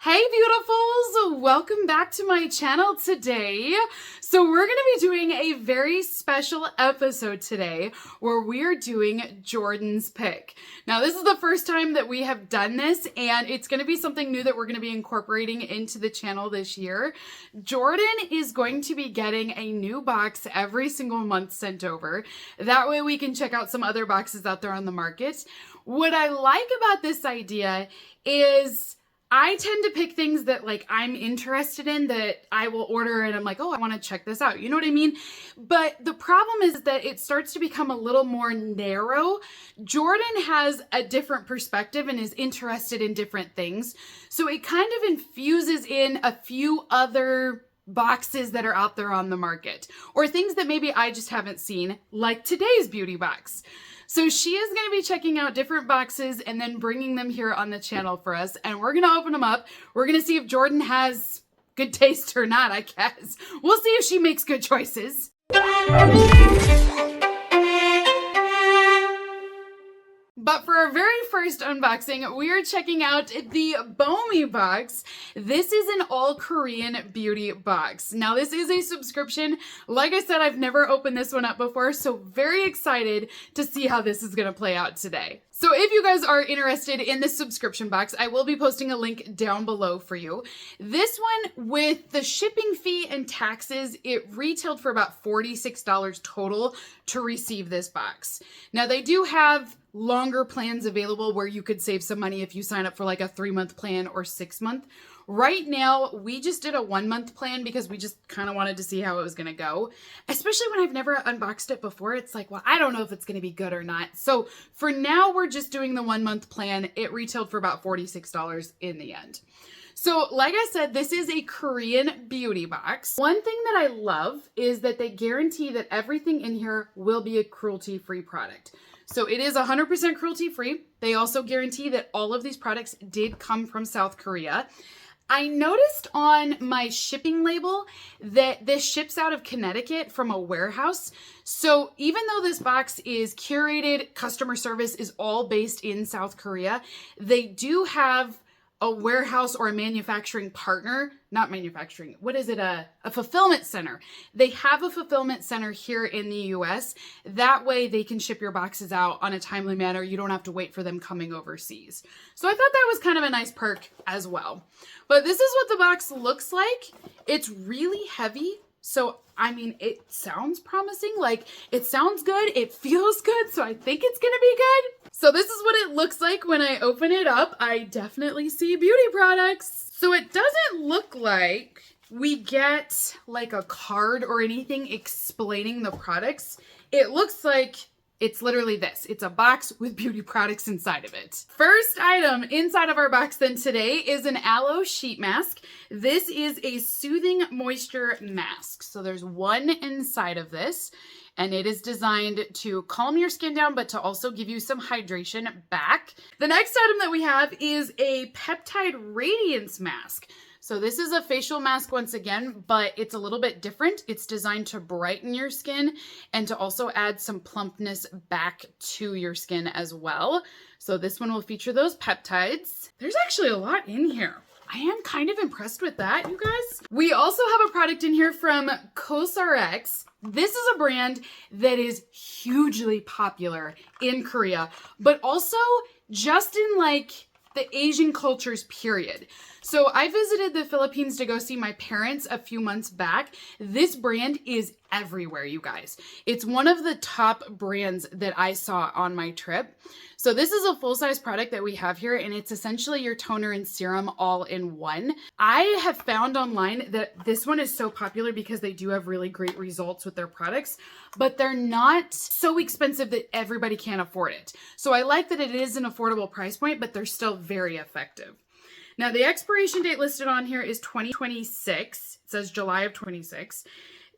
Hey beautifuls, welcome back to my channel today. So we're going to be doing a very special episode today where we're doing Jordan's pick. Now this is the first time that we have done this and it's going to be something new that we're going to be incorporating into the channel this year. Jordan is going to be getting a new box every single month sent over. That way we can check out some other boxes out there on the market. What I like about this idea is I tend to pick things that I'm interested in that I will order and I'm like, oh, I want to check this out. You know what I mean? But the problem is that it starts to become a little more narrow. Jordan has a different perspective and is interested in different things. So it kind of infuses in a few other boxes that are out there on the market or things that maybe I just haven't seen, like today's beauty box. So she is going to be checking out different boxes and then bringing them here on the channel for us. And we're going to open them up. We're going to see if Jordan has good taste or not, I guess. We'll see if she makes good choices. But for our very first unboxing, we are checking out the Bomibox. This is an all-Korean beauty box. Now, this is a subscription. Like I said, I've never opened this one up before, so very excited to see how this is going to play out today. So if you guys are interested in this subscription box, I will be posting a link down below for you. This one, with the shipping fee and taxes, it retailed for about $46 total to receive this box. Now, they do have longer plans available where you could save some money if you sign up for like a 3-month plan or 6-month. Right now, we just did a 1-month plan because we just kind of wanted to see how it was going to go. Especially when I've never unboxed it before. It's like, well, I don't know if it's going to be good or not. So for now, we're just doing the 1-month plan. It retailed for about $46 in the end. So like I said, this is a Korean beauty box. One thing that I love is that they guarantee that everything in here will be a cruelty-free product. So it is 100% cruelty-free. They also guarantee that all of these products did come from South Korea. I noticed on my shipping label that this ships out of Connecticut from a warehouse. So even though this box is curated, customer service is all based in South Korea, they do have a warehouse or a manufacturing partner, not manufacturing, what is it? A fulfillment center. They have a fulfillment center here in the US. That way they can ship your boxes out on a timely manner. You don't have to wait for them coming overseas. So I thought that was kind of a nice perk as well. But this is what the box looks like. It's really heavy. So, I mean, it sounds promising. Like, it sounds good. It feels good. So I think it's going to be good. So this is what it looks like when I open it up. I definitely see beauty products. So it doesn't look like we get like a card or anything explaining the products. It looks like it's literally this. It's a box with beauty products inside of it. First item inside of our box then today is an aloe sheet mask. This is a soothing moisture mask. So there's one inside of this, and it is designed to calm your skin down, but to also give you some hydration back. The next item that we have is a peptide radiance mask. So this is a facial mask once again, but it's a little bit different. It's designed to brighten your skin and to also add some plumpness back to your skin as well. So this one will feature those peptides. There's actually a lot in here. I am kind of impressed with that, you guys. We also have a product in here from COSRX. This is a brand that is hugely popular in Korea, but also just in like the Asian cultures, period. So I visited the Philippines to go see my parents a few months back. This brand is everywhere, you guys. It's one of the top brands that I saw on my trip. So this is a full-size product that we have here, and it's essentially your toner and serum all in one. I have found online that this one is so popular because they do have really great results with their products, but they're not so expensive that everybody can't afford it. So I like that it is an affordable price point, but they're still very effective. Now, the expiration date listed on here is 2026. It says July of 26.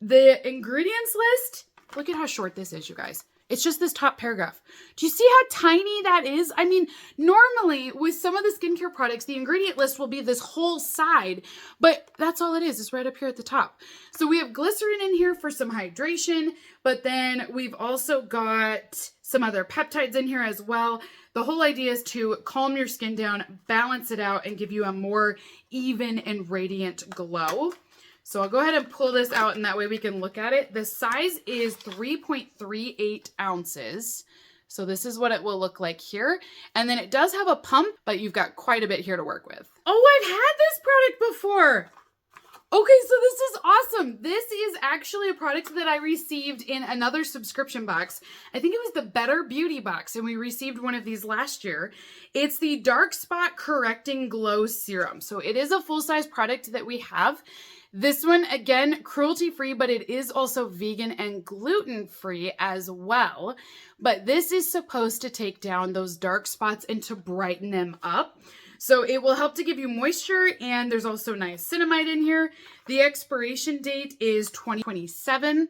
The ingredients list, look at how short this is, you guys. It's just this top paragraph. Do you see how tiny that is? I mean, normally with some of the skincare products, the ingredient list will be this whole side, but that's all it is. It's right up here at the top. So we have glycerin in here for some hydration, but then we've also got some other peptides in here as well. The whole idea is to calm your skin down, balance it out, and give you a more even and radiant glow. So I'll go ahead and pull this out, and that way we can look at it. The size is 3.38 ounces. So this is what it will look like here. And then it does have a pump, but you've got quite a bit here to work with. Oh, I've had this product before. Okay, so this is awesome. This is actually a product that I received in another subscription box. I think it was the Better Beauty box, and we received one of these last year. It's the Dark Spot Correcting Glow Serum. So it is a full-size product that we have. This one, again, cruelty-free, but it is also vegan and gluten-free as well. But this is supposed to take down those dark spots and to brighten them up. So it will help to give you moisture, and there's also niacinamide in here. The expiration date is 2027.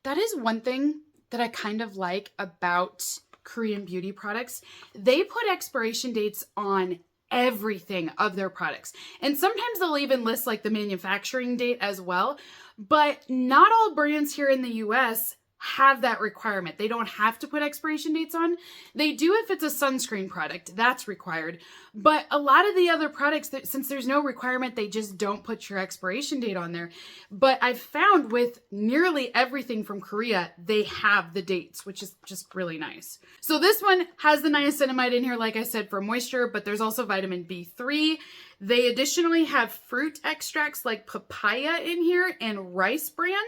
That is one thing that I kind of like about Korean beauty products. They put expiration dates on everything of their products. And sometimes they'll even list like the manufacturing date as well. But not all brands here in the US have that requirement. They don't have to put expiration dates on. They do if it's a sunscreen product, that's required. But a lot of the other products, that since there's no requirement, they just don't put your expiration date on there. But I've found with nearly everything from Korea, they have the dates, which is just really nice. So this one has the niacinamide in here, like I said, for moisture, but there's also vitamin B3. They additionally have fruit extracts like papaya in here and rice bran.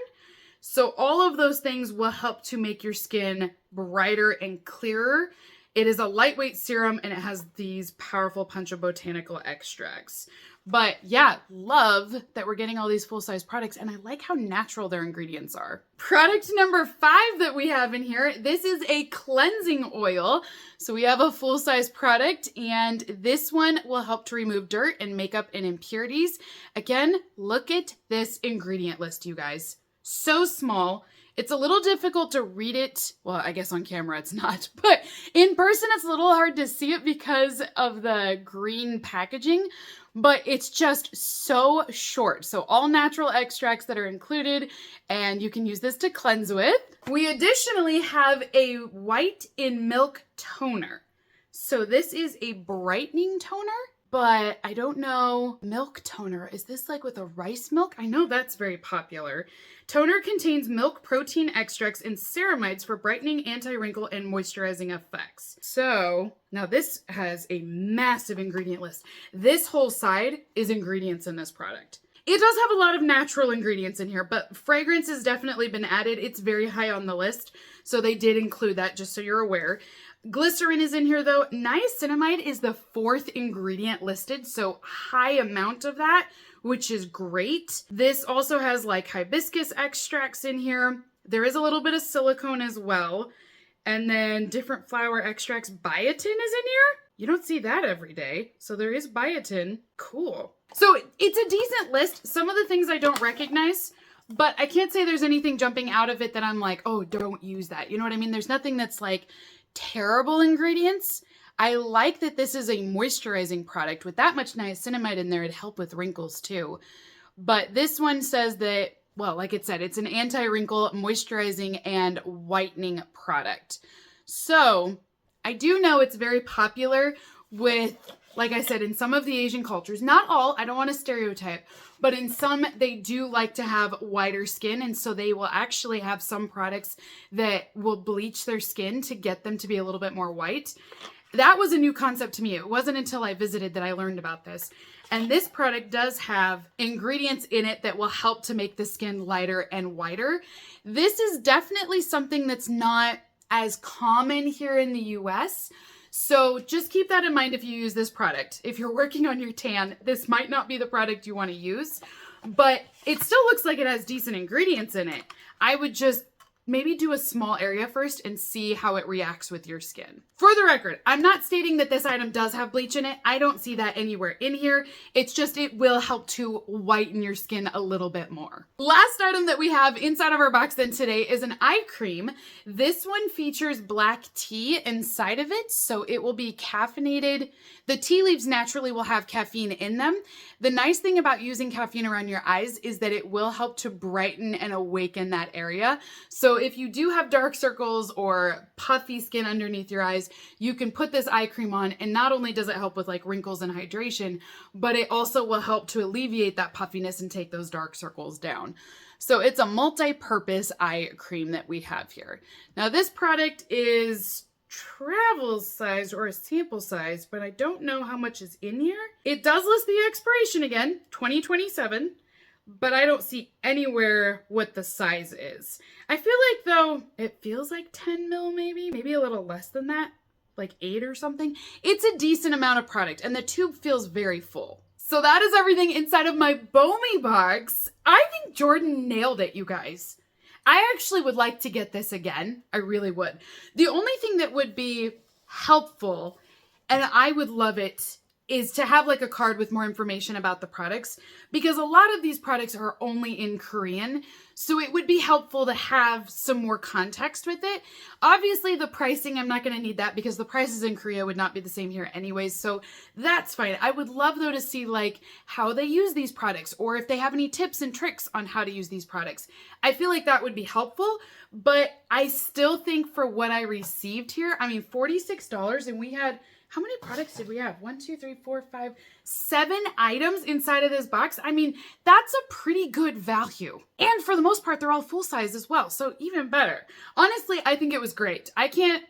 So all of those things will help to make your skin brighter and clearer. It is a lightweight serum, and it has these powerful punch of botanical extracts. But yeah, love that we're getting all these full-size products, and I like how natural their ingredients are. Product number 5 that we have in here, this is a cleansing oil. So we have a full-size product, and this one will help to remove dirt and makeup and impurities. Again, look at this ingredient list, you guys. So small. It's a little difficult to read it. Well, I guess on camera it's not, but in person it's a little hard to see it because of the green packaging, but it's just so short. So all natural extracts that are included, and you can use this to cleanse with. We additionally have a white in milk toner. So this is a brightening toner. But I don't know, milk toner, is this like with a rice milk? I know that's very popular. Toner contains milk protein extracts and ceramides for brightening, anti-wrinkle, and moisturizing effects. So now this has a massive ingredient list. This whole side is ingredients in this product. It does have a lot of natural ingredients in here, but fragrance has definitely been added. It's very high on the list, so they did include that, just so you're aware. Glycerin is in here though. Niacinamide is the 4th ingredient listed, so high amount of that, which is great. This also has like hibiscus extracts in here. There is a little bit of silicone as well. And then different flower extracts. Biotin is in here. You don't see that every day. So there is biotin. Cool. So it's a decent list. Some of the things I don't recognize, but I can't say there's anything jumping out of it that I'm like, oh, don't use that. You know what I mean? There's nothing that's like terrible ingredients. I like that this is a moisturizing product. With that much niacinamide in there, it'd help with wrinkles too. But this one says that, well, like it said, it's an anti-wrinkle, moisturizing, and whitening product. So I do know it's very popular with, like I said, in some of the Asian cultures, not all, I don't want to stereotype, but in some, they do like to have whiter skin. And so they will actually have some products that will bleach their skin to get them to be a little bit more white. That was a new concept to me. It wasn't until I visited that I learned about this. And this product does have ingredients in it that will help to make the skin lighter and whiter. This is definitely something that's not as common here in the US. So just keep that in mind if you use this product. If you're working on your tan, this might not be the product you want to use, but it still looks like it has decent ingredients in it. I would just maybe do a small area first and see how it reacts with your skin. For the record, I'm not stating that this item does have bleach in it. I don't see that anywhere in here. It's just it will help to whiten your skin a little bit more. Last item that we have inside of our box then today is an eye cream. This one features black tea inside of it, so it will be caffeinated. The tea leaves naturally will have caffeine in them. The nice thing about using caffeine around your eyes is that it will help to brighten and awaken that area. So So if you do have dark circles or puffy skin underneath your eyes, you can put this eye cream on, and not only does it help with like wrinkles and hydration, but it also will help to alleviate that puffiness and take those dark circles down. So it's a multi-purpose eye cream that we have here. Now this product is travel size or a sample size, but I don't know how much is in here. It does list the expiration again, 2027, but I don't see anywhere what the size is. I feel like though, it feels like 10 mil maybe a little less than that, like 8 or something. It's a decent amount of product and the tube feels very full. So that is everything inside of my Bomibox. I think Jordan nailed it, you guys. I actually would like to get this again. I really would. The only thing that would be helpful, and I would love it, is to have like a card with more information about the products, because a lot of these products are only in Korean. So it would be helpful to have some more context with it. Obviously the pricing, I'm not going to need that because the prices in Korea would not be the same here anyways. So that's fine. I would love though to see like how they use these products, or if they have any tips and tricks on how to use these products. I feel like that would be helpful, but I still think for what I received here, I mean, $46, and we had, how many products did we have? 1, 2, 3, 4, 5, 7 items inside of this box. I mean, that's a pretty good value. And for the most part, they're all full size as well. So even better. Honestly, I think it was great.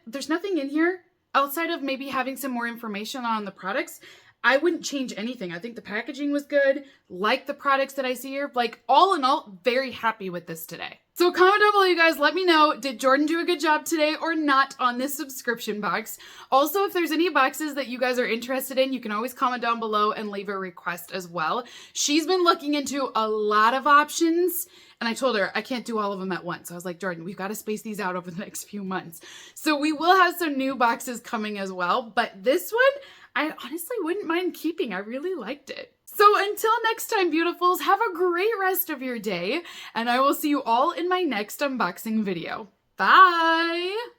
There's nothing in here outside of maybe having some more information on the products. I wouldn't change anything. I think the packaging was good. Like the products that I see here. Like all in all, very happy with this today. So comment down below, you guys. Let me know, did Jordan do a good job today or not on this subscription box? Also, if there's any boxes that you guys are interested in, you can always comment down below and leave a request as well. She's been looking into a lot of options, and I told her I can't do all of them at once. I was like, Jordan, we've got to space these out over the next few months. So we will have some new boxes coming as well, but this one, I honestly wouldn't mind keeping. I really liked it. So until next time, beautifuls, have a great rest of your day, and I will see you all in my next unboxing video. Bye!